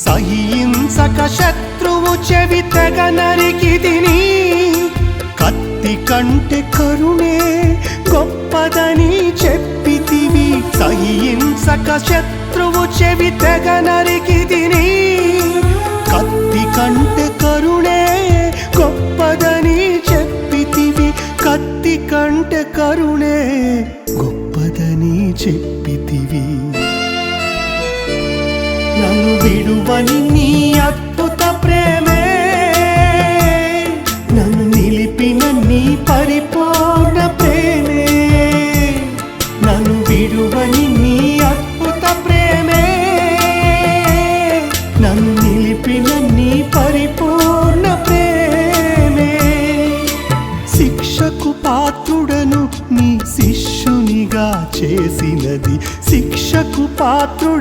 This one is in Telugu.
సహింసక శత్రువు చెవి తెగ నరికితిని, కత్తి కంటే కరుణే గొప్పదని చెప్పితివి. సహింసక శత్రువు చెవి తెగ నరికితిని, కత్తి కంటే కరుణే గొప్పదని చెప్పితివి. కత్తి కంటే కరుణే గొప్పదని చెప్పితివి. నన్ను విడువని నీ అద్భుత ప్రేమే, నన్ను నిలిపిన నీ పరిపూర్ణ ప్రేమే. నన్ను విడువని నీ అద్భుత ప్రేమే, నన్ను నిలిపిన నీ పరిపూర్ణ ప్రేమే. శిక్షకు పాత్రుడను నీ శిష్యునిగా చేసినది, శిక్షకు పాత్రుడు